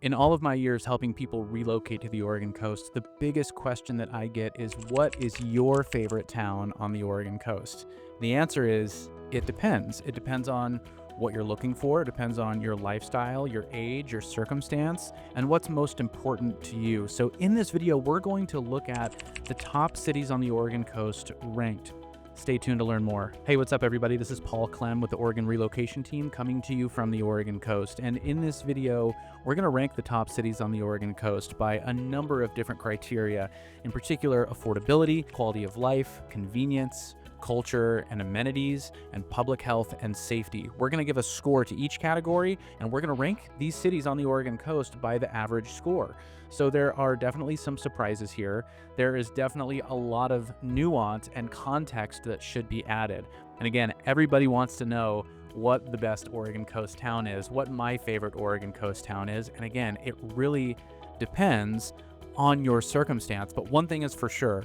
In all of my years helping people relocate to the Oregon coast, the biggest question that I get is, what is your favorite town on the Oregon coast? The answer is, it depends. It depends on what you're looking for. It depends on your lifestyle, your age, your circumstance, and what's most important to you. So in this video, we're going to look at the top cities on the Oregon coast ranked. Stay tuned to learn more. Hey, what's up, everybody? This is Paul Clem with the Oregon Relocation Team coming to you from the Oregon coast. And in this video, we're going to rank the top cities on the Oregon coast by a number of different criteria, in particular, affordability, quality of life, convenience, culture and amenities, and public health and safety. We're going to give a score to each category, and we're going to rank these cities on the Oregon coast by the average score. So there are definitely some surprises here. There is definitely a lot of nuance and context that should be added. And again, everybody wants to know what the best Oregon coast town is, what my favorite Oregon coast town is. And again, it really depends on your circumstance. But one thing is for sure,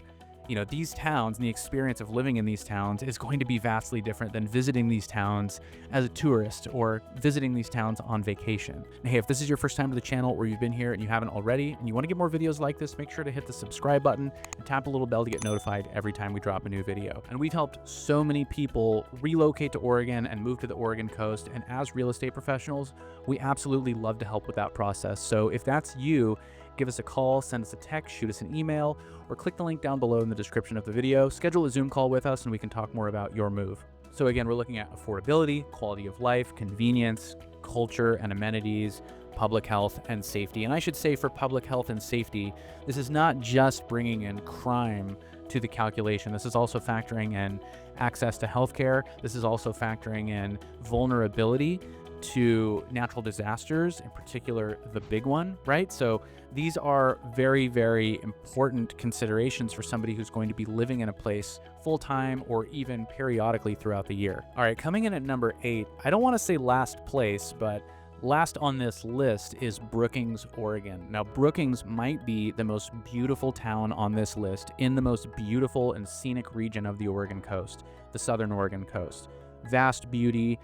these towns and the experience of living in these towns is going to be vastly different than visiting these towns as a tourist or visiting these towns on vacation. And hey, if this is your first time to the channel or you've been here and you haven't already and you want to get more videos like this, make sure to hit the subscribe button and tap the little bell to get notified every time we drop a new video. And we've helped so many people relocate to Oregon and move to the Oregon coast. And as real estate professionals, we absolutely love to help with that process. So if that's you, give us a call, send us a text, shoot us an email, or click the link down below in the description of the video. Schedule a Zoom call with us and we can talk more about your move. So again, we're looking at affordability, quality of life, convenience, culture and amenities, public health and safety. And I should say, for public health and safety, this is not just bringing in crime to the calculation. This is also factoring in access to healthcare. This is also factoring in vulnerability to natural disasters, in particular the big one, right? So these are very, very important considerations for somebody who's going to be living in a place full-time or even periodically throughout the year. All right, coming in at number 8, I don't want to say last place, but last on this list is Brookings, Oregon. Now, Brookings might be the most beautiful town on this list in the most beautiful and scenic region of the Oregon coast, the southern Oregon coast. Vast beauty,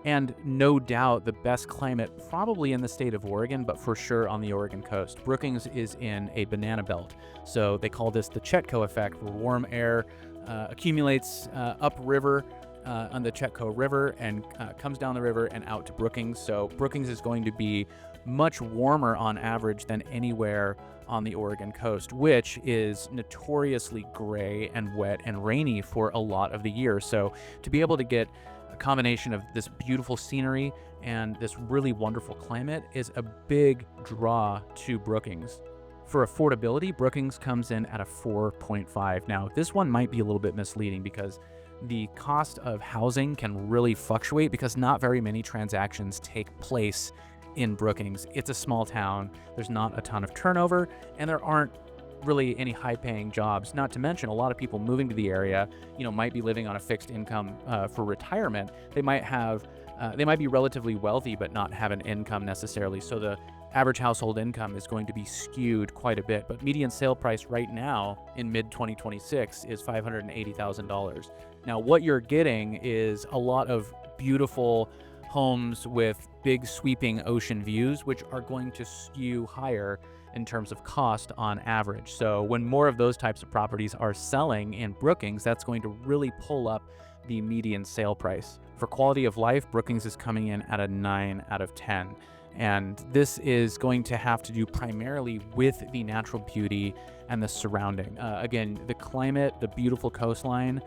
and no doubt the best climate probably in the state of Oregon, but for sure on the Oregon coast. Brookings is in a banana belt. So they call this the Chetco effect, where warm air accumulates upriver on the Chetco River and comes down the river and out to Brookings. So Brookings is going to be much warmer on average than anywhere on the Oregon coast, which is notoriously gray and wet and rainy for a lot of the year. So to be able to get a combination of this beautiful scenery and this really wonderful climate is a big draw to Brookings. For affordability, Brookings comes in at a 4.5. Now, this one might be a little bit misleading because the cost of housing can really fluctuate because not very many transactions take place in Brookings. It's a small town, there's not a ton of turnover, and there aren't really any high-paying jobs. Not to mention, a lot of people moving to the area, might be living on a fixed income for retirement. They might be relatively wealthy, but not have an income necessarily. So the average household income is going to be skewed quite a bit. But median sale price right now in mid-2026 is $580,000. Now, what you're getting is a lot of beautiful homes with big sweeping ocean views, which are going to skew higher in terms of cost on average. So when more of those types of properties are selling in Brookings, that's going to really pull up the median sale price. For quality of life, Brookings is coming in at a 9 out of 10. And this is going to have to do primarily with the natural beauty and the surrounding. Again, the climate, the beautiful coastline,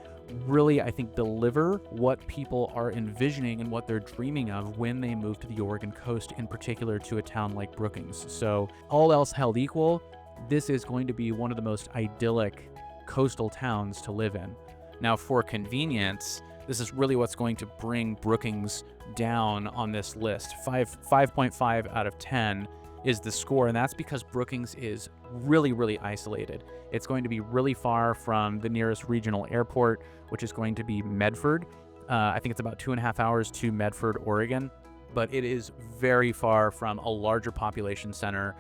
really, I think, deliver what people are envisioning and what they're dreaming of when they move to the Oregon coast, in particular to a town like Brookings. So all else held equal, this is going to be one of the most idyllic coastal towns to live in. Now, for convenience, this is really what's going to bring Brookings down on this list. 5.5 out of 10 is the score, and that's because Brookings is really, really isolated. It's going to be really far from the nearest regional airport, which is going to be Medford. I think it's about 2.5 hours to Medford, Oregon, but it is very far from a larger population center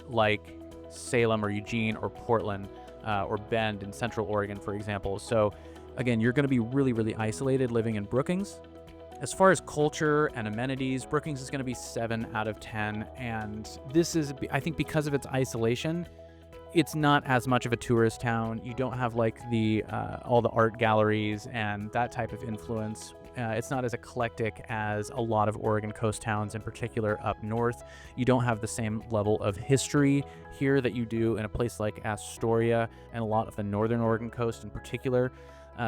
like Salem or Eugene or Portland or Bend in Central Oregon, for example. So again, you're going to be really, really isolated living in Brookings. As far as culture and amenities, Brookings is going to be 7 out of 10. And this is, I think, because of its isolation, it's not as much of a tourist town. You don't have like the all the art galleries and that type of influence. It's not as eclectic as a lot of Oregon coast towns, in particular up north. You don't have the same level of history here that you do in a place like Astoria and a lot of the northern Oregon coast in particular.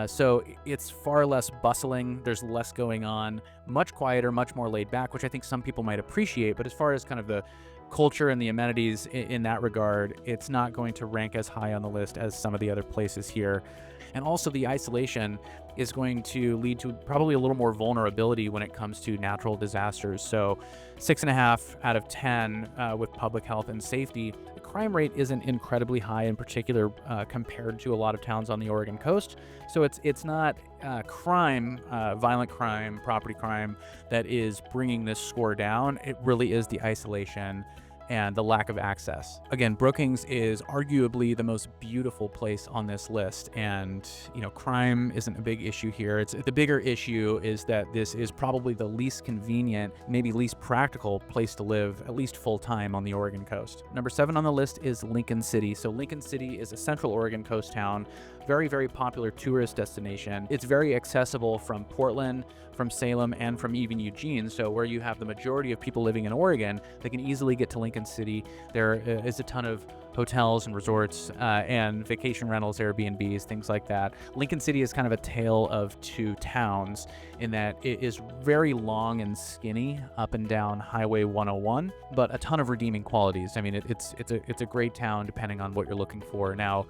So it's far less bustling. There's less going on, much quieter, much more laid back, which I think some people might appreciate. But as far as kind of the culture and the amenities in that regard, it's not going to rank as high on the list as some of the other places here. And also the isolation is going to lead to probably a little more vulnerability when it comes to natural disasters. So 6.5 out of 10 with public health and safety. The crime rate isn't incredibly high, in particular compared to a lot of towns on the Oregon coast. So it's not crime, violent crime, property crime that is bringing this score down. It really is the isolation and the lack of access. Again, Brookings is arguably the most beautiful place on this list, and crime isn't a big issue here. The bigger issue is that this is probably the least convenient, maybe least practical place to live, at least full-time on the Oregon coast. Number 7 on the list is Lincoln City. So Lincoln City is a central Oregon coast town, very, very popular tourist destination. It's very accessible from Portland, from Salem, and from even Eugene. So where you have the majority of people living in Oregon, they can easily get to Lincoln City. There is a ton of hotels and resorts and vacation rentals, Airbnbs, things like that. Lincoln City is kind of a tale of two towns in that it is very long and skinny up and down Highway 101, but a ton of redeeming qualities. I mean, it's a great town depending on what you're looking for. Now,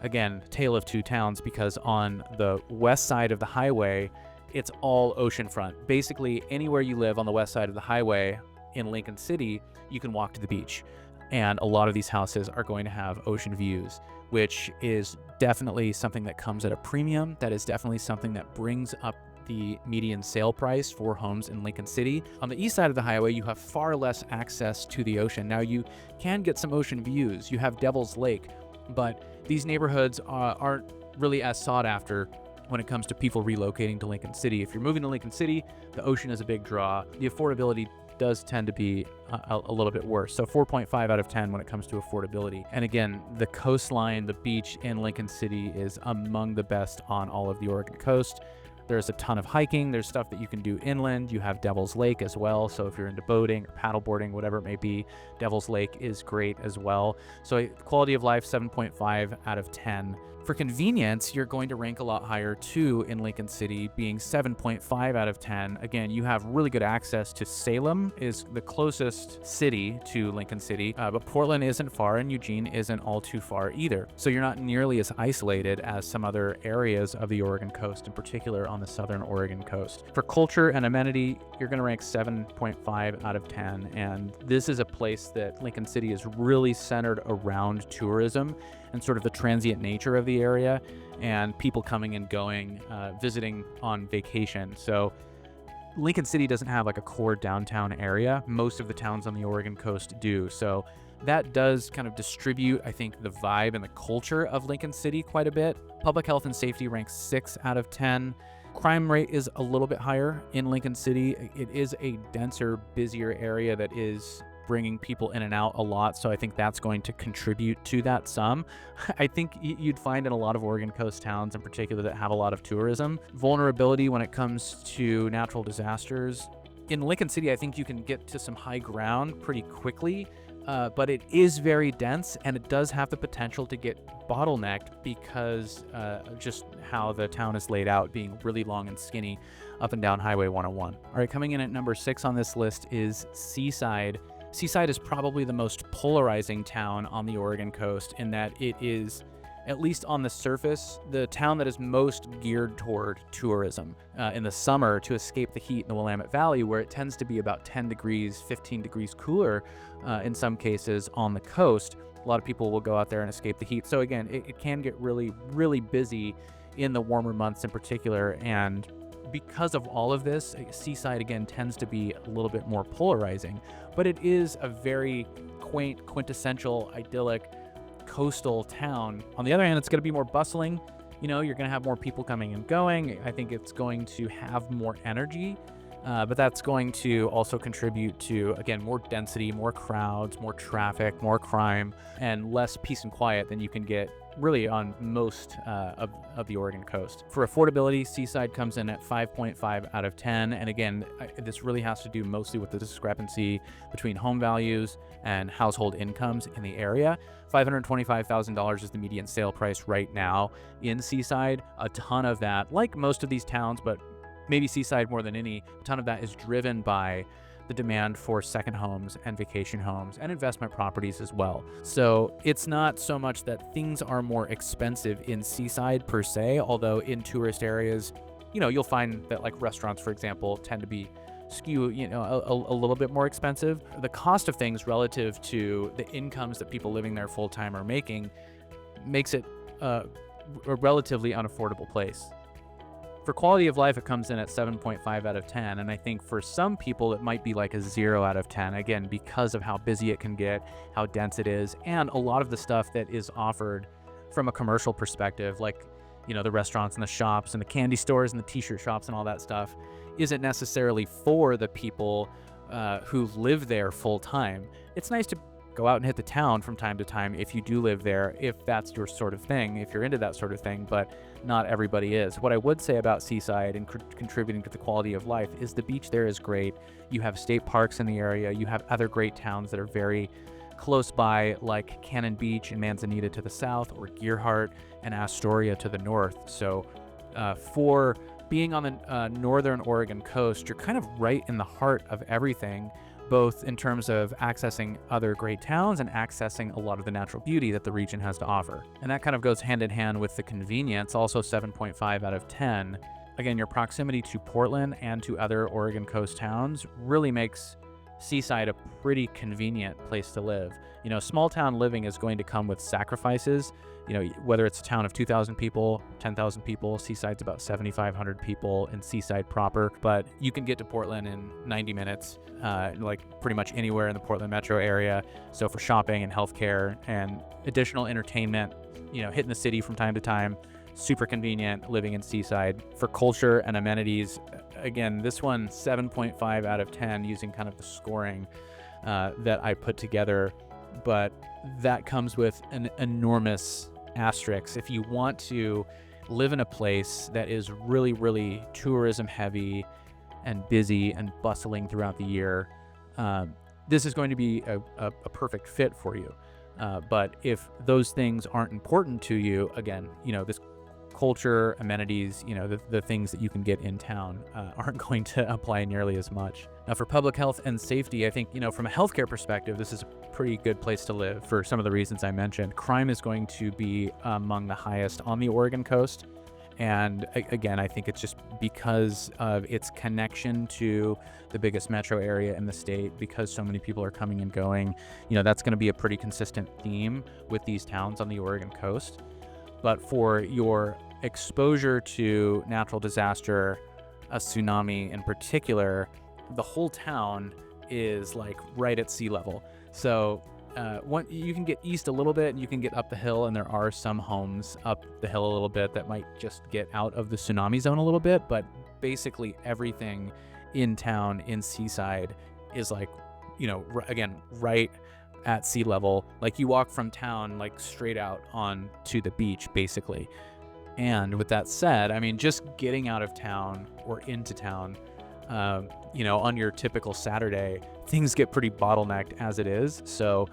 again, tale of two towns, because on the west side of the highway, it's all oceanfront. Basically, anywhere you live on the west side of the highway in Lincoln City, you can walk to the beach. And a lot of these houses are going to have ocean views, which is definitely something that comes at a premium. That is definitely something that brings up the median sale price for homes in Lincoln City. On the east side of the highway, you have far less access to the ocean. Now, you can get some ocean views. You have Devil's Lake, but these neighborhoods aren't really as sought after when it comes to people relocating to Lincoln City. If you're moving to Lincoln City, the ocean is a big draw. The affordability does tend to be a little bit worse. So 4.5 out of 10 when it comes to affordability. And again, the coastline, the beach in Lincoln City is among the best on all of the Oregon coast. There's a ton of hiking. There's stuff that you can do inland. You have Devil's Lake as well. So if you're into boating or paddleboarding, whatever it may be, Devil's Lake is great as well. So quality of life, 7.5 out of 10. For convenience, you're going to rank a lot higher too in Lincoln City, being 7.5 out of 10. Again, you have really good access to Salem, is the closest city to Lincoln City, but Portland isn't far and Eugene isn't all too far either. So you're not nearly as isolated as some other areas of the Oregon coast, in particular on the southern Oregon coast. For culture and amenity, you're going to rank 7.5 out of 10. And this is a place that Lincoln City is really centered around tourism and sort of the transient nature of the area and people coming and going, visiting on vacation. So Lincoln City doesn't have like a core downtown area. Most of the towns on the Oregon coast do. So that does kind of distribute, I think, the vibe and the culture of Lincoln City quite a bit. Public health and safety ranks 6 out of 10. Crime rate is a little bit higher in Lincoln City. It is a denser, busier area that is bringing people in and out a lot, so I think that's going to contribute to that some. I think you'd find in a lot of Oregon coast towns in particular that have a lot of tourism, vulnerability when it comes to natural disasters. In Lincoln City, I think you can get to some high ground pretty quickly, but it is very dense and it does have the potential to get bottlenecked because just how the town is laid out, being really long and skinny up and down Highway 101. All right, coming in at number 6 on this list is Seaside. Seaside is probably the most polarizing town on the Oregon coast in that it is, at least on the surface, the town that is most geared toward tourism in the summer to escape the heat in the Willamette Valley, where it tends to be about 10 degrees, 15 degrees cooler in some cases on the coast. A lot of people will go out there and escape the heat. So again, it can get really, really busy in the warmer months in particular. And because of all of this, Seaside again tends to be a little bit more polarizing, but it is a very quaint, quintessential, idyllic coastal town. On the other hand, it's going to be more bustling. you're going to have more people coming and going. I think it's going to have more energy, but that's going to also contribute to, again, more density, more crowds, more traffic, more crime, and less peace and quiet than you can get really on most of the Oregon coast. For affordability, Seaside comes in at 5.5 out of 10. And again, this really has to do mostly with the discrepancy between home values and household incomes in the area. $525,000 is the median sale price right now in Seaside. A ton of that, like most of these towns, but maybe Seaside more than any, a ton of that is driven by the demand for second homes and vacation homes and investment properties as well. So it's not so much that things are more expensive in Seaside per se, although in tourist areas, you'll find that like restaurants, for example, tend to be skew, a little bit more expensive. The cost of things relative to the incomes that people living there full time are making makes it a relatively unaffordable place. For quality of life, it comes in at 7.5 out of 10, and I think for some people it might be like a 0 out of 10, again, because of how busy it can get, how dense it is, and a lot of the stuff that is offered from a commercial perspective, like, the restaurants and the shops and the candy stores and the t-shirt shops and all that stuff, isn't necessarily for the people who live there full time. It's nice to go out and hit the town from time to time if you do live there, if that's your sort of thing, if you're into that sort of thing, but not everybody is. What I would say about Seaside and contributing to the quality of life is the beach there is great. You have state parks in the area. You have other great towns that are very close by, like Cannon Beach and Manzanita to the south, or Gearhart and Astoria to the north. So for being on the northern Oregon coast, you're kind of right in the heart of everything, both in terms of accessing other great towns and accessing a lot of the natural beauty that the region has to offer. And that kind of goes hand in hand with the convenience, also 7.5 out of 10. Again, your proximity to Portland and to other Oregon coast towns really makes Seaside a pretty convenient place to live. Small town living is going to come with sacrifices. Whether it's a town of 2,000 people, 10,000 people, Seaside's about 7,500 people in Seaside proper, but you can get to Portland in 90 minutes, like pretty much anywhere in the Portland metro area. So for shopping and healthcare and additional entertainment, hitting the city from time to time, super convenient living in Seaside. For culture and amenities, again, this one 7.5 out of 10 using kind of the scoring that I put together, but that comes with an enormous asterisk. If you want to live in a place that is really, really tourism heavy and busy and bustling throughout the year, this is going to be a perfect fit for you. But if those things aren't important to you, again, this culture, amenities, the things that you can get in town aren't going to apply nearly as much. Now, for public health and safety, I think, from a healthcare perspective, this is a pretty good place to live for some of the reasons I mentioned. Crime is going to be among the highest on the Oregon coast. And again, I think it's just because of its connection to the biggest metro area in the state, because so many people are coming and going, that's going to be a pretty consistent theme with these towns on the Oregon coast. But for your exposure to natural disaster, a tsunami in particular, the whole town is like right at sea level. So you can get east a little bit and you can get up the hill, and there are some homes up the hill a little bit that might just get out of the tsunami zone a little bit, but basically everything in town in Seaside is like, again, right at sea level. Like you walk from town like straight out on to the beach basically. And with that said, I mean, just getting out of town or into town, on your typical Saturday, things get pretty bottlenecked as it is. So,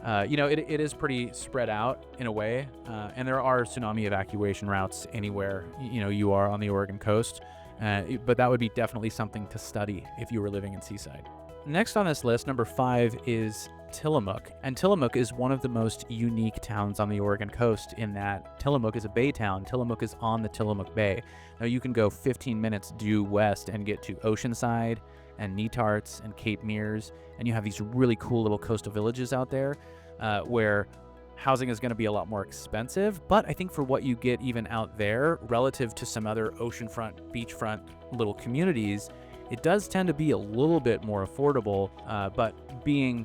it is pretty spread out in a way. And there are tsunami evacuation routes anywhere, you are on the Oregon coast. But that would be definitely something to study if you were living in Seaside. Next on this list, number 5 is Tillamook. And Tillamook is one of the most unique towns on the Oregon coast in that Tillamook is a bay town. Tillamook is on the Tillamook Bay. Now you can go 15 minutes due west and get to Oceanside and Netarts and Cape Mears, and you have these really cool little coastal villages out there where housing is going to be a lot more expensive, but I think for what you get even out there relative to some other oceanfront, beachfront little communities, it does tend to be a little bit more affordable, but being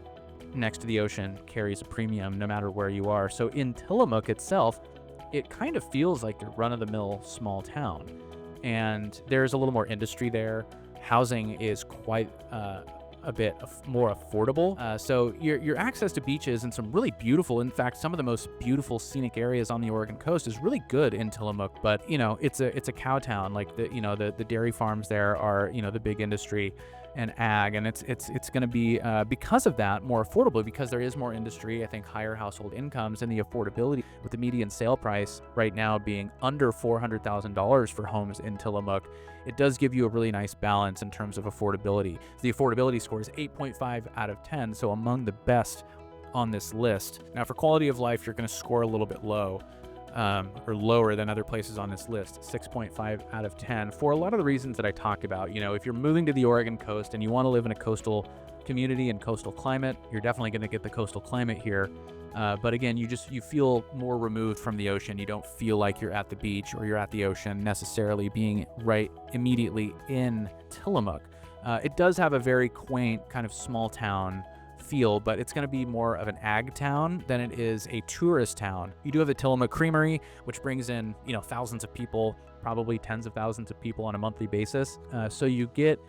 next to the ocean carries a premium no matter where you are. So in Tillamook itself, it kind of feels like your run-of-the-mill small town. And there's a little more industry there. Housing is quite a bit more affordable. So your access to beaches and some really beautiful, in fact, some of the most beautiful scenic areas on the Oregon coast is really good in Tillamook. But it's a cow town. Like the dairy farms there are the big industry and ag, and it's going to be because of that more affordable, because there is more industry. I think higher household incomes and the affordability, with the median sale price right now being under $400,000 for homes in Tillamook, it does give you a really nice balance in terms of affordability. The affordability score is 8.5 out of 10, so among the best on this list. Now, for quality of life, you're going to score a little bit low, or lower than other places on this list, 6.5 out of 10, for a lot of the reasons that I talked about. If you're moving to the Oregon coast and you want to live in a coastal community and coastal climate, you're definitely going to get the coastal climate here. But again, you feel more removed from the ocean. You don't feel like you're at the beach or you're at the ocean necessarily being right immediately in Tillamook. It does have a very quaint kind of small town feel, but it's going to be more of an ag town than it is a tourist town. You do have the Tillamook Creamery, which brings in thousands of people, probably tens of thousands of people on a monthly basis. So you get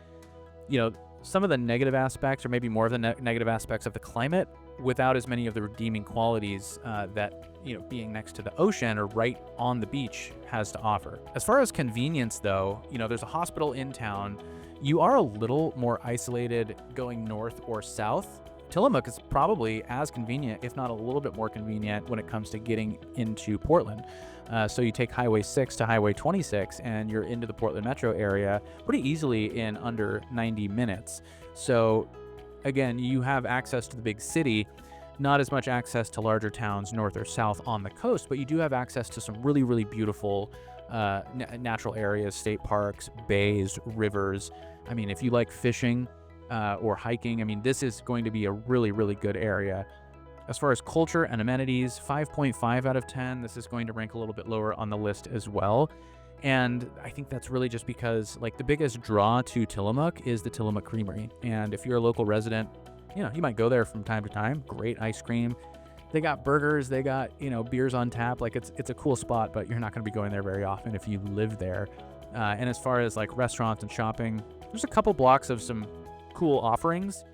some of the negative aspects, or maybe more of the negative aspects of the climate, without as many of the redeeming qualities that being next to the ocean or right on the beach has to offer. As far as convenience, though, there's a hospital in town. You are a little more isolated going north or south. Tillamook is probably as convenient, if not a little bit more convenient, when it comes to getting into Portland. So you take Highway 6 to Highway 26 and you're into the Portland metro area pretty easily in under 90 minutes. So again, you have access to the big city, not as much access to larger towns north or south on the coast, but you do have access to some really, really beautiful natural areas, state parks, bays, rivers. I mean, if you like fishing or hiking, this is going to be a really, really good area. As far as culture and amenities, 5.5 out of 10. This is going to rank a little bit lower on the list as well. And I think that's really just because the biggest draw to Tillamook is the Tillamook Creamery. And if you're a local resident, you might go there from time to time. Great ice cream. They got burgers, they got, beers on tap. It's a cool spot, but you're not going to be going there very often if you live there. And as far as restaurants and shopping, there's a couple blocks of some cool offerings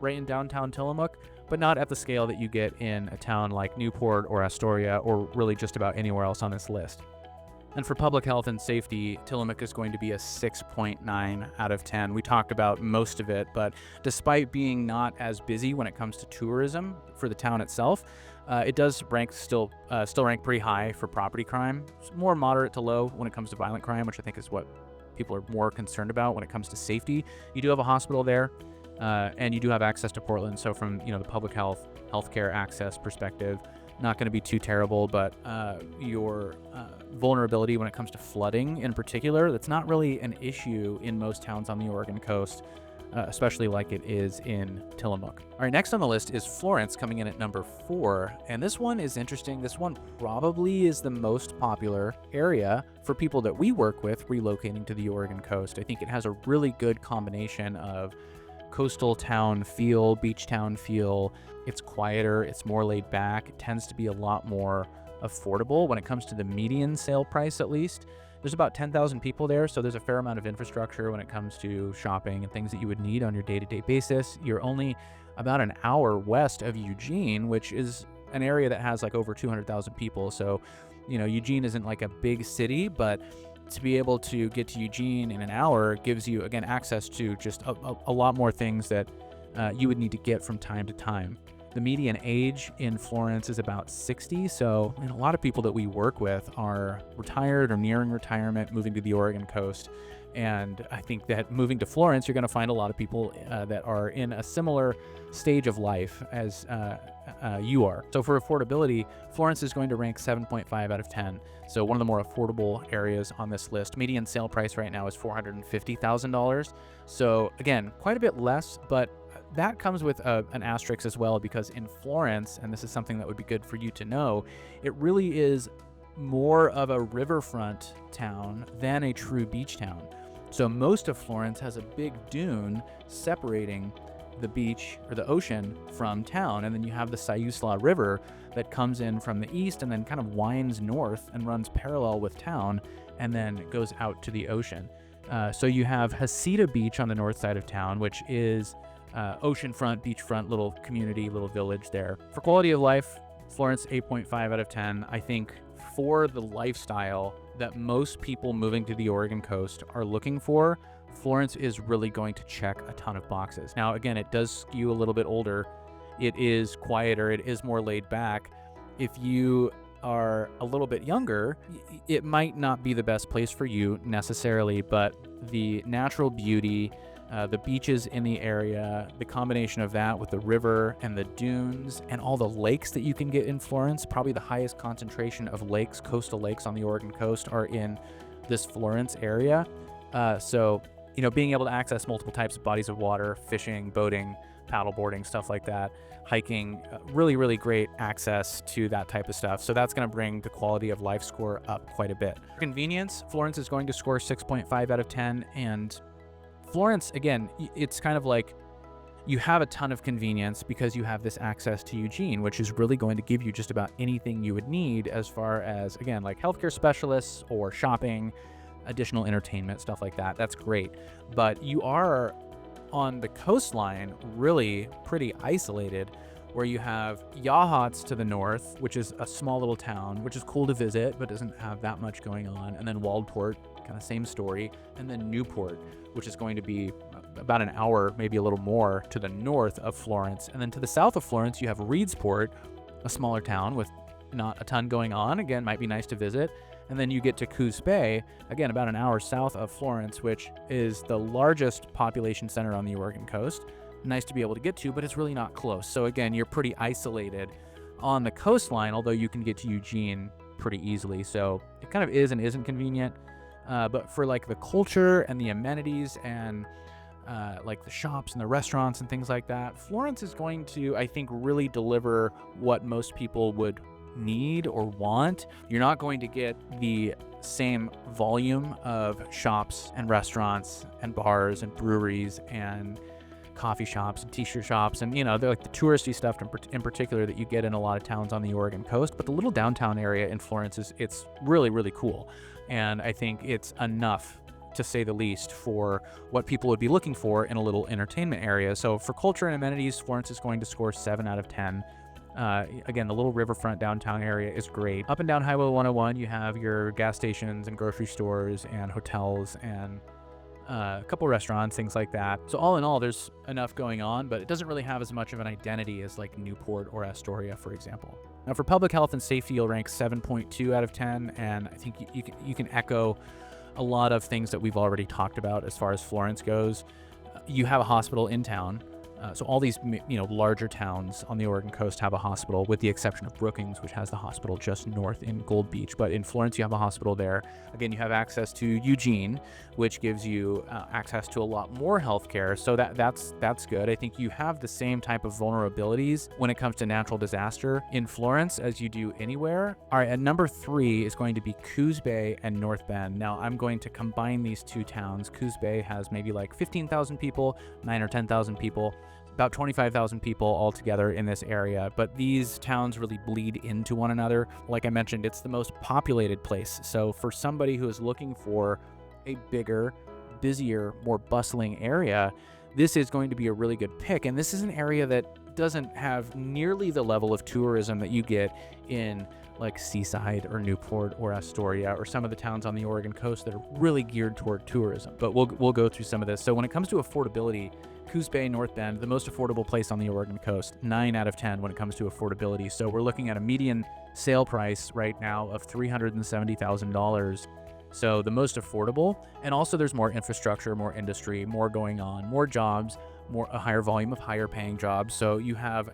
right in downtown Tillamook, but not at the scale that you get in a town like Newport or Astoria, or really just about anywhere else on this list. And for public health and safety, Tillamook is going to be a 6.9 out of 10. We talked about most of it, but despite being not as busy when it comes to tourism for the town itself, it does still rank pretty high for property crime. It's more moderate to low when it comes to violent crime, which I think is what people are more concerned about when it comes to safety. You do have a hospital there, and you do have access to Portland. So from the public healthcare access perspective, not going to be too terrible, but your vulnerability when it comes to flooding in particular, that's not really an issue in most towns on the Oregon coast, especially like it is in Tillamook. All right, next on the list is Florence, coming in at number 4. And this one is interesting. This one probably is the most popular area for people that we work with relocating to the Oregon coast. I think it has a really good combination of coastal town feel, beach town feel. It's quieter, it's more laid back. It tends to be a lot more affordable when it comes to the median sale price, at least. There's about 10,000 people there, so there's a fair amount of infrastructure when it comes to shopping and things that you would need on your day-to-day basis. You're only about an hour west of Eugene, which is an area that has over 200,000 people. So, Eugene isn't a big city, but to be able to get to Eugene in an hour gives you, again, access to just a lot more things that you would need to get from time to time. The median age in Florence is about 60, so a lot of people that we work with are retired or nearing retirement, moving to the Oregon coast. And I think that moving to Florence, you're going to find a lot of people that are in a similar stage of life as you are. So for affordability, Florence is going to rank 7.5 out of 10. So one of the more affordable areas on this list. Median sale price right now is $450,000. So again, quite a bit less, but that comes with an asterisk as well, because in Florence, and this is something that would be good for you to know, it really is more of a riverfront town than a true beach town. So most of Florence has a big dune separating the beach or the ocean from town. And then you have the Siuslaw River that comes in from the east and then kind of winds north and runs parallel with town and then goes out to the ocean. So you have Hasita Beach on the north side of town, which is oceanfront, beachfront, little community, little village there. For quality of life, Florence, 8.5 out of 10. I think for the lifestyle that most people moving to the Oregon coast are looking for, Florence is really going to check a ton of boxes. Now, again, it does skew a little bit older. It is quieter. It is more laid back. If you are a little bit younger, it might not be the best place for you necessarily, but the natural beauty, the beaches in the area, the combination of that with the river and the dunes and all the lakes that you can get in Florence, probably the highest concentration of lakes, coastal lakes on the Oregon coast are in this Florence area. So, being able to access multiple types of bodies of water, fishing, boating, paddleboarding, stuff like that, hiking, really, really great access to that type of stuff. So that's going to bring the quality of life score up quite a bit. Convenience, Florence is going to score 6.5 out of 10. And Florence, again, it's kind of like you have a ton of convenience because you have this access to Eugene, which is really going to give you just about anything you would need as far as, again, like healthcare specialists or shopping, additional entertainment, stuff like that. That's great. But you are on the coastline really pretty isolated, where you have Yachats to the north, which is a small little town, which is cool to visit, but doesn't have that much going on. And then Waldport, kind of same story. And then Newport, which is going to be about an hour, maybe a little more to the north of Florence. And then to the south of Florence, you have Reedsport, a smaller town with not a ton going on. Again, might be nice to visit. And then you get to Coos Bay, again, about an hour south of Florence, which is the largest population center on the Oregon coast. Nice to be able to get to, but it's really not close. So again, you're pretty isolated on the coastline, although you can get to Eugene pretty easily. So it kind of is and isn't convenient. But for like the culture and the amenities and like the shops and the restaurants and things like that, Florence is going to, I think, really deliver what most people would need or want. You're not going to get the same volume of shops and restaurants and bars and breweries and coffee shops and t-shirt shops and they're like the touristy stuff in particular that you get in a lot of towns on the Oregon coast. But the little downtown area in Florence it's really, really cool, and I think it's enough, to say the least, for what people would be looking for in a little entertainment area. So for culture and amenities, Florence is going to score 7 out of 10. Again, the little riverfront downtown area is great. Up and down Highway 101, you have your gas stations and grocery stores and hotels and a couple restaurants, things like that. So all in all, there's enough going on, but it doesn't really have as much of an identity as like Newport or Astoria, for example. Now for public health and safety, you'll rank 7.2 out of 10, and I think you can echo a lot of things that we've already talked about as far as Florence goes. You have a hospital in town. So all these, larger towns on the Oregon coast have a hospital, with the exception of Brookings, which has the hospital just north in Gold Beach. But in Florence, you have a hospital there. Again, you have access to Eugene, which gives you access to a lot more healthcare. So that's good. I think you have the same type of vulnerabilities when it comes to natural disaster in Florence as you do anywhere. All right, at number 3 is going to be Coos Bay and North Bend. Now, I'm going to combine these two towns. Coos Bay has maybe like 15,000 people, 9 or 10,000 people. About 25,000 people altogether in this area, but these towns really bleed into one another. Like I mentioned, it's the most populated place. So for somebody who is looking for a bigger, busier, more bustling area, this is going to be a really good pick. And this is an area that doesn't have nearly the level of tourism that you get in like Seaside or Newport or Astoria or some of the towns on the Oregon coast that are really geared toward tourism. But we'll go through some of this. So when it comes to affordability, Coos Bay, North Bend, the most affordable place on the Oregon coast, 9 out of 10 when it comes to affordability. So we're looking at a median sale price right now of $370,000. So the most affordable, and also there's more infrastructure, more industry, more going on, more jobs, a higher volume of higher paying jobs. So you have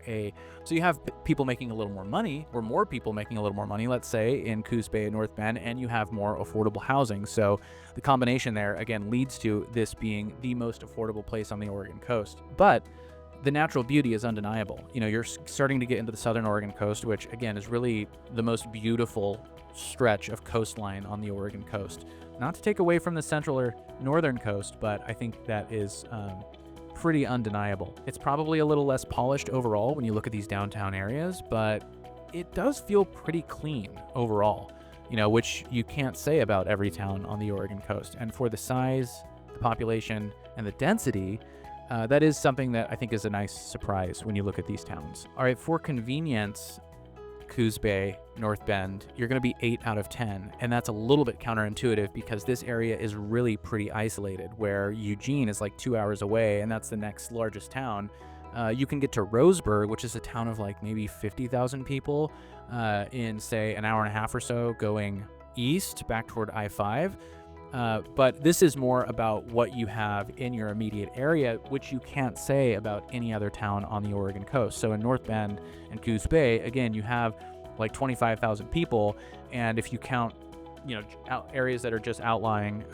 people making a little more money, or more people making a little more money, let's say, in Coos Bay and North Bend, and you have more affordable housing. So the combination there, again, leads to this being the most affordable place on the Oregon coast. But the natural beauty is undeniable. You're starting to get into the southern Oregon coast, which again is really the most beautiful stretch of coastline on the Oregon coast. Not to take away from the central or northern coast, but I think that is pretty undeniable. It's probably a little less polished overall when you look at these downtown areas, but it does feel pretty clean overall, which you can't say about every town on the Oregon coast. And for the size, the population, and the density, that is something that I think is a nice surprise when you look at these towns. All right, for convenience, Coos Bay, North Bend, you're going to be 8 out of 10. And that's a little bit counterintuitive because this area is really pretty isolated, where Eugene is like 2 hours away, and that's the next largest town. You can get to Roseburg, which is a town of like maybe 50,000 people, in say an hour and a half or so going east back toward I-5. But this is more about what you have in your immediate area, which you can't say about any other town on the Oregon coast. So in North Bend and Coos Bay, again, you have like 25,000 people. And if you count, areas that are just outlying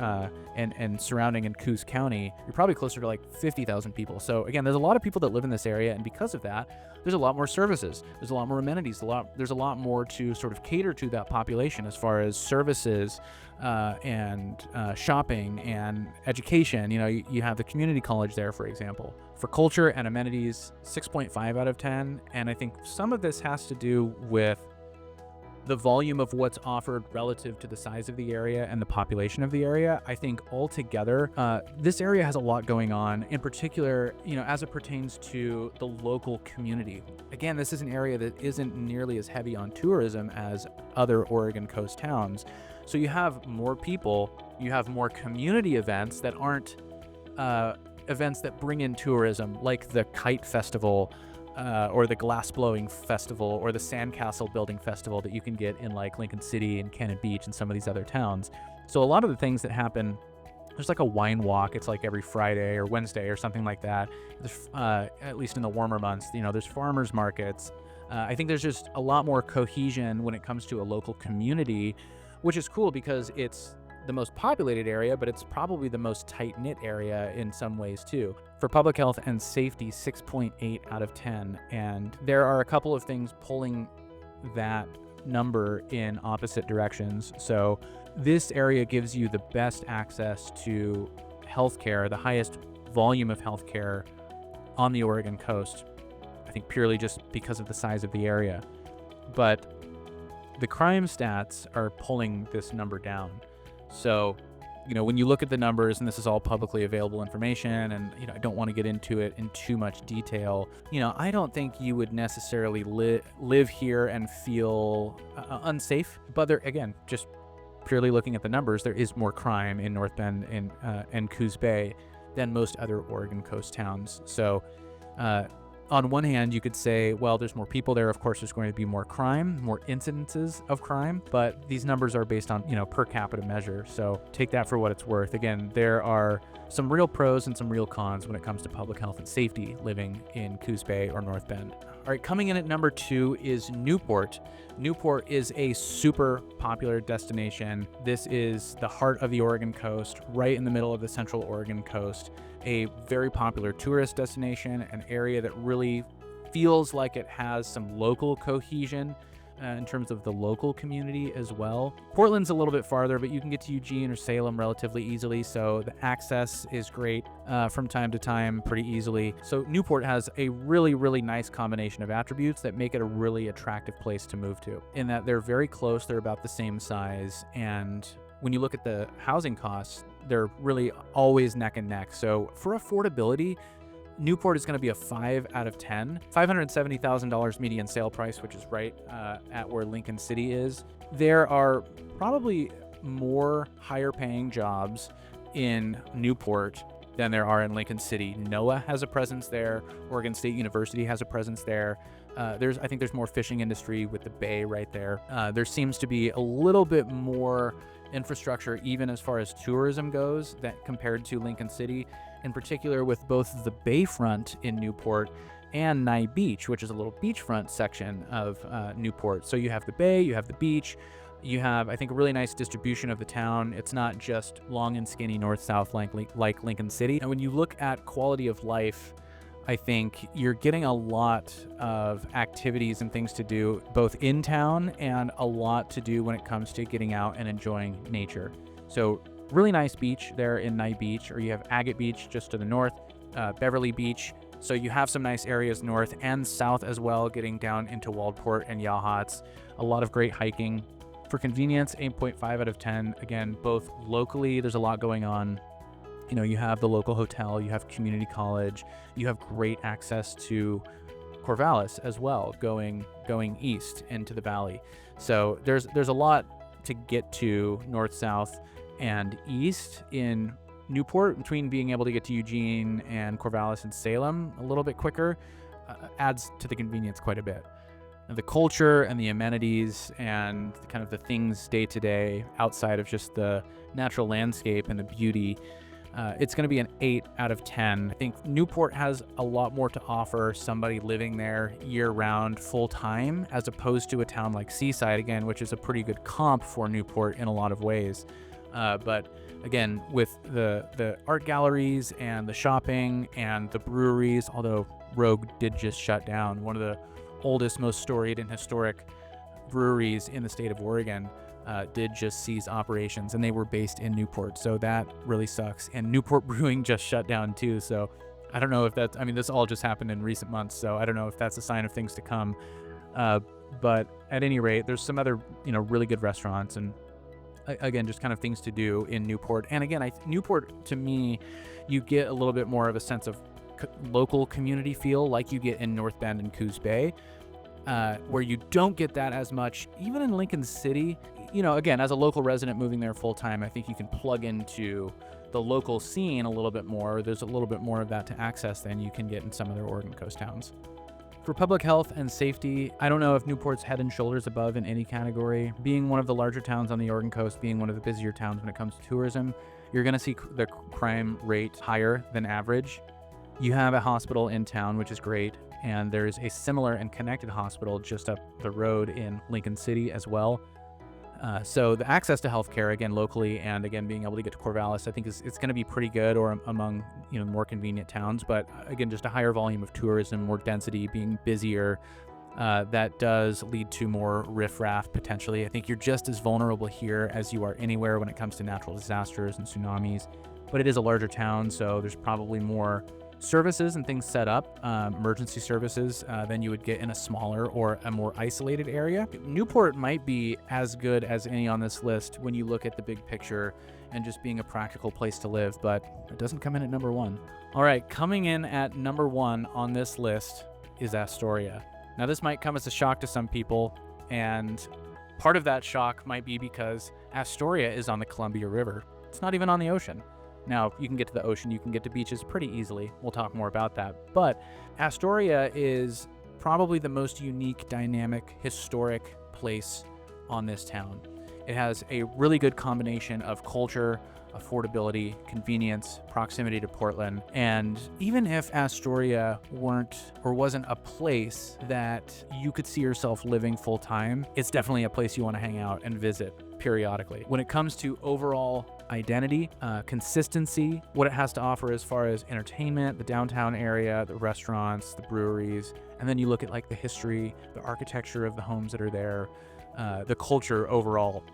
and surrounding in Coos County, you're probably closer to like 50,000 people. So again, there's a lot of people that live in this area. And because of that, there's a lot more services. There's a lot more amenities. There's a lot more to sort of cater to that population as far as services and shopping and education. You have the community college there, for example. For culture and amenities, 6.5 out of 10. And I think some of this has to do with the volume of what's offered relative to the size of the area and the population of the area. I think altogether, this area has a lot going on, in particular, as it pertains to the local community. Again, this is an area that isn't nearly as heavy on tourism as other Oregon coast towns. So you have more people, you have more community events that aren't events that bring in tourism, like the Kite Festival, or the Glass Blowing Festival, or the Sandcastle Building Festival that you can get in like Lincoln City and Cannon Beach and some of these other towns. So a lot of the things that happen, there's like a wine walk. It's like every Friday or Wednesday or something like that. At least in the warmer months, there's farmers markets. I think there's just a lot more cohesion when it comes to a local community, which is cool because it's the most populated area, but it's probably the most tight-knit area in some ways too. For public health and safety, 6.8 out of 10. And there are a couple of things pulling that number in opposite directions. So this area gives you the best access to healthcare, the highest volume of healthcare on the Oregon coast, I think purely just because of the size of the area. But the crime stats are pulling this number down. So, when you look at the numbers, and this is all publicly available information, and, I don't want to get into it in too much detail, I don't think you would necessarily live here and feel unsafe. But there, again, just purely looking at the numbers, there is more crime in North Bend and Coos Bay than most other Oregon coast towns. So, on one hand, you could say, well, there's more people there. Of course, there's going to be more crime, more incidences of crime, but these numbers are based on, per capita measure. So take that for what it's worth. Again, there are some real pros and some real cons when it comes to public health and safety living in Coos Bay or North Bend. All right, coming in at number 2 is Newport. Newport is a super popular destination. This is the heart of the Oregon coast, right in the middle of the central Oregon coast. A very popular tourist destination, an area that really feels like it has some local cohesion in terms of the local community as well. Portland's a little bit farther, but you can get to Eugene or Salem relatively easily, so the access is great from time to time pretty easily. So Newport has a really, really nice combination of attributes that make it a really attractive place to move to, in that they're very close, they're about the same size, and when you look at the housing costs, they're really always neck and neck. So for affordability, Newport is going to be a 5 out of 10. $570,000 median sale price, which is right at where Lincoln City is. There are probably more higher paying jobs in Newport than there are in Lincoln City. NOAA has a presence there. Oregon State University has a presence there. I think there's more fishing industry with the bay right there. There seems to be a little bit more infrastructure, even as far as tourism goes, that compared to Lincoln City, in particular with both the bayfront in Newport and Nye Beach, which is a little beachfront section of Newport. So you have the bay, you have the beach, you have, I think, a really nice distribution of the town. It's not just long and skinny north-south like Lincoln City. And when you look at quality of life, I think you're getting a lot of activities and things to do both in town and a lot to do when it comes to getting out and enjoying nature. So really nice beach there in Nye Beach, or you have Agate Beach just to the north. Beverly Beach. So you have some nice areas north and south as well, getting down into Waldport and Yachats. A lot of great hiking. For convenience, 8.5 out of 10. Again, both locally, there's a lot going on. You have the local hotel, you have community college, you have great access to Corvallis as well, going east into the valley. So there's a lot to get to north, south, and east in Newport. Between being able to get to Eugene and Corvallis and Salem a little bit quicker, adds to the convenience quite a bit. And the culture and the amenities and kind of the things day to day outside of just the natural landscape and the beauty, it's going to be an 8 out of 10. I think Newport has a lot more to offer somebody living there year round, full time, as opposed to a town like Seaside, again, which is a pretty good comp for Newport in a lot of ways. But again, with the art galleries and the shopping and the breweries, although Rogue did just shut down, one of the oldest, most storied and historic breweries in the state of Oregon, did just cease operations, and they were based in Newport. So that really sucks. And Newport Brewing just shut down too. So I don't know if that's, this all just happened in recent months. So I don't know if that's a sign of things to come. But at any rate, there's some other, really good restaurants and again, just kind of things to do in Newport. And again, Newport, to me, you get a little bit more of a sense of local community feel like you get in North Bend and Coos Bay, where you don't get that as much. Even in Lincoln City, again, as a local resident moving there full time, I think you can plug into the local scene a little bit more. There's a little bit more of that to access than you can get in some other Oregon coast towns. For public health and safety, I don't know if Newport's head and shoulders above in any category. Being one of the larger towns on the Oregon coast, being one of the busier towns when it comes to tourism, you're going to see the crime rate higher than average. You have a hospital in town, which is great, and there's a similar and connected hospital just up the road in Lincoln City as well. So the access to healthcare, again, locally, and again, being able to get to Corvallis, I think it's going to be pretty good, or among, more convenient towns. But again, just a higher volume of tourism, more density, being busier, that does lead to more riffraff potentially. I think you're just as vulnerable here as you are anywhere when it comes to natural disasters and tsunamis, but it is a larger town, so there's probably more services and things set up, emergency services, than you would get in a smaller or a more isolated area. Newport might be as good as any on this list when you look at the big picture and just being a practical place to live, but it doesn't come in at number 1. All right, coming in at number 1 on this list is Astoria. Now, this might come as a shock to some people, and part of that shock might be because Astoria is on the Columbia River. It's not even on the ocean. Now, you can get to the ocean, you can get to beaches pretty easily. We'll talk more about that. But Astoria is probably the most unique, dynamic, historic place on this town. It has a really good combination of culture, affordability, convenience, proximity to Portland. And even if Astoria wasn't a place that you could see yourself living full time, it's definitely a place you want to hang out and visit periodically. When it comes to overall identity, consistency, what it has to offer as far as entertainment, the downtown area, the restaurants, the breweries, and then you look at like the history, the architecture of the homes that are there, the culture overall,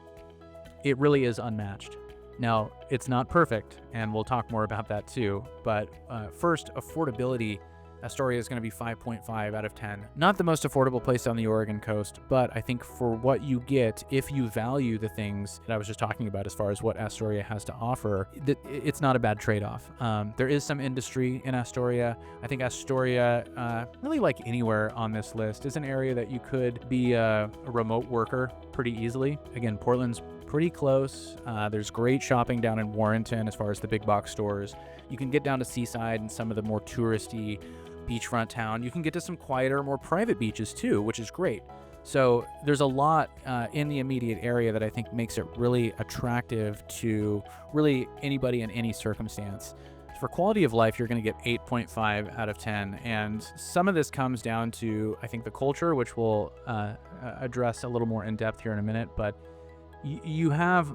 it really is unmatched. Now, it's not perfect, and we'll talk more about that too, but first, affordability. Astoria is going to be 5.5 out of 10. Not the most affordable place on the Oregon coast, but I think for what you get, if you value the things that I was just talking about as far as what Astoria has to offer, it's not a bad trade-off. There is some industry in Astoria. I think Astoria, really like anywhere on this list, is an area that you could be a remote worker pretty easily. Again, Portland's pretty close. There's great shopping down in Warrenton as far as the big box stores. You can get down to Seaside and some of the more touristy beachfront town. You can get to some quieter, more private beaches too, which is great. So there's a lot in the immediate area that I think makes it really attractive to really anybody in any circumstance. For quality of life, you're going to get 8.5 out of 10. And some of this comes down to, I think, the culture, which we'll address a little more in depth here in a minute. But you have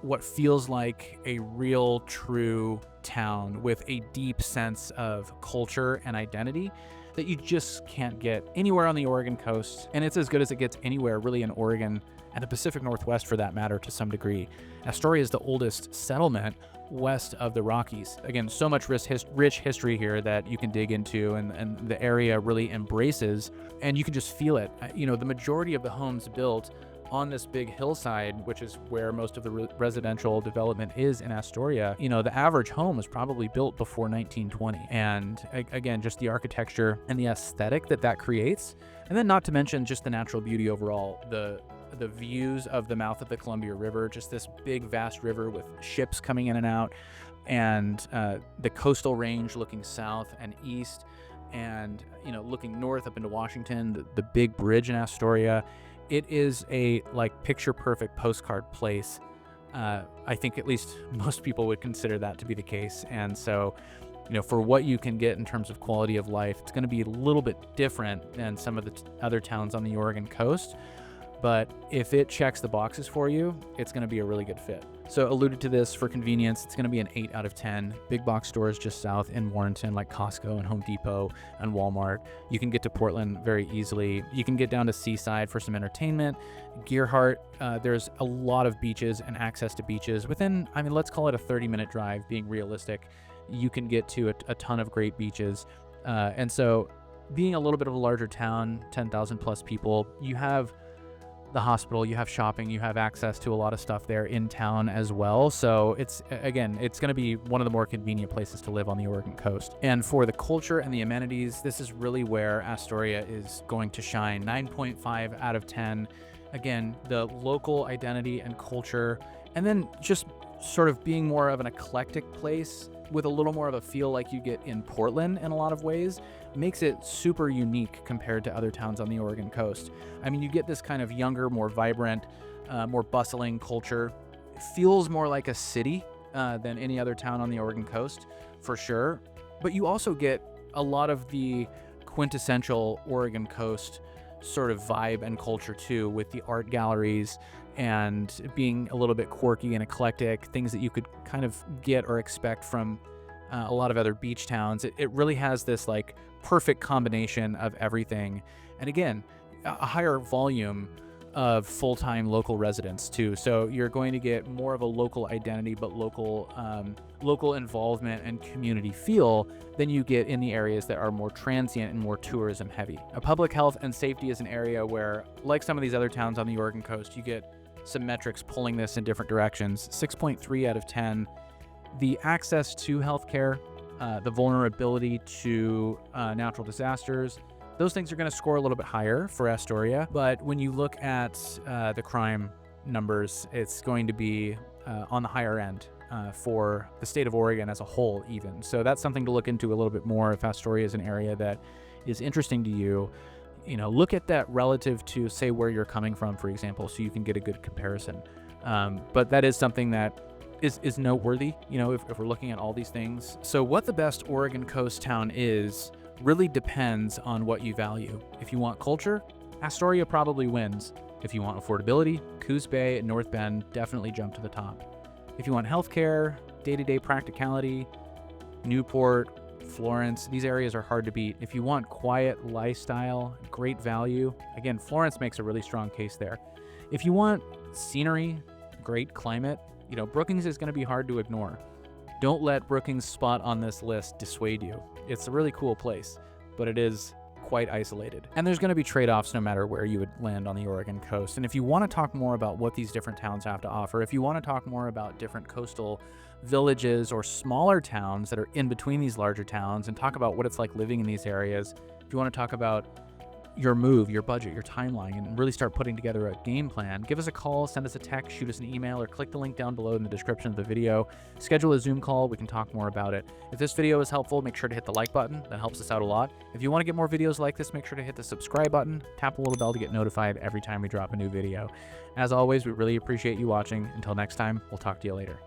what feels like a real, true town with a deep sense of culture and identity. that you just can't get anywhere on the Oregon coast. And it's as good as it gets anywhere really in Oregon and the Pacific Northwest for that matter to some degree. Astoria is the oldest settlement west of the Rockies. Again, so much rich history here that you can dig into, and the area really embraces, and you can just feel it. You know, the majority of the homes built on this big hillside, which is where most of the residential development is in Astoria, you know, the average home was probably built before 1920. And again, just the architecture and the aesthetic that creates. And then not to mention just the natural beauty overall, the views of the mouth of the Columbia River, just this big, vast river with ships coming in and out, and the coastal range looking south and east, and, you know, looking north up into Washington, the big bridge in Astoria. It is a like picture perfect postcard place. I think at least most people would consider that to be the case. And so, you know, for what you can get in terms of quality of life, it's going to be a little bit different than some of the other towns on the Oregon coast. But if it checks the boxes for you, it's going to be a really good fit. So alluded to this for convenience, it's going to be an 8 out of 10. Big box stores just south in Warrenton, like Costco and Home Depot and Walmart. You can get to Portland very easily. You can get down to Seaside for some entertainment. Gearhart, there's a lot of beaches and access to beaches within, I mean, let's call it a 30-minute drive, being realistic. You can get to a ton of great beaches. And so being a little bit of a larger town, 10,000 plus people, you have the hospital, you have shopping, you have access to a lot of stuff there in town as well. So it's going to be one of the more convenient places to live on the Oregon coast. And for the culture and the amenities, this is really where Astoria is going to shine. 9.5 out of 10. Again, the local identity and culture, and then just sort of being more of an eclectic place with a little more of a feel like you get in Portland in a lot of ways, makes it super unique compared to other towns on the Oregon coast. I mean, you get this kind of younger, more vibrant, more bustling culture. It feels more like a city than any other town on the Oregon coast, for sure. But you also get a lot of the quintessential Oregon coast sort of vibe and culture too, with the art galleries and being a little bit quirky and eclectic, things that you could kind of get or expect from a lot of other beach towns. It really has this like perfect combination of everything. And again, a higher volume of full-time local residents too. So you're going to get more of a local identity, but local involvement and community feel than you get in the areas that are more transient and more tourism heavy. Public health and safety is an area where, like some of these other towns on the Oregon coast, you get some metrics pulling this in different directions. 6.3 out of 10. The access to healthcare, the vulnerability to natural disasters, those things are going to score a little bit higher for Astoria. But when you look at the crime numbers, it's going to be on the higher end for the state of Oregon as a whole even. So that's something to look into a little bit more if Astoria is an area that is interesting to you. You know, look at that relative to, say, where you're coming from, for example, so you can get a good comparison. But that is something that is noteworthy, you know, if we're looking at all these things. So what the best Oregon coast town is really depends on what you value. If you want culture, Astoria probably wins. If you want affordability, Coos Bay and North Bend definitely jump to the top. If you want healthcare, day-to-day practicality, Newport, Florence, these areas are hard to beat. If you want quiet lifestyle, great value, again, Florence makes a really strong case there. If you want scenery, great climate, you know, Brookings is going to be hard to ignore. Don't let Brookings' spot on this list dissuade you. It's a really cool place, but it is quite isolated. And there's going to be trade-offs no matter where you would land on the Oregon coast. And if you want to talk more about what these different towns have to offer, if you want to talk more about different coastal villages or smaller towns that are in between these larger towns and talk about what it's like living in these areas, if you want to talk about your move, your budget, your timeline, and really start putting together a game plan, give us a call, send us a text, shoot us an email, or click the link down below in the description of the video. Schedule a Zoom call. We can talk more about it. If this video is helpful, make sure to hit the like button. That helps us out a lot. If you want to get more videos like this, make sure to hit the subscribe button, tap the little bell to get notified every time we drop a new video. As always, we really appreciate you watching. Until next time, we'll talk to you later.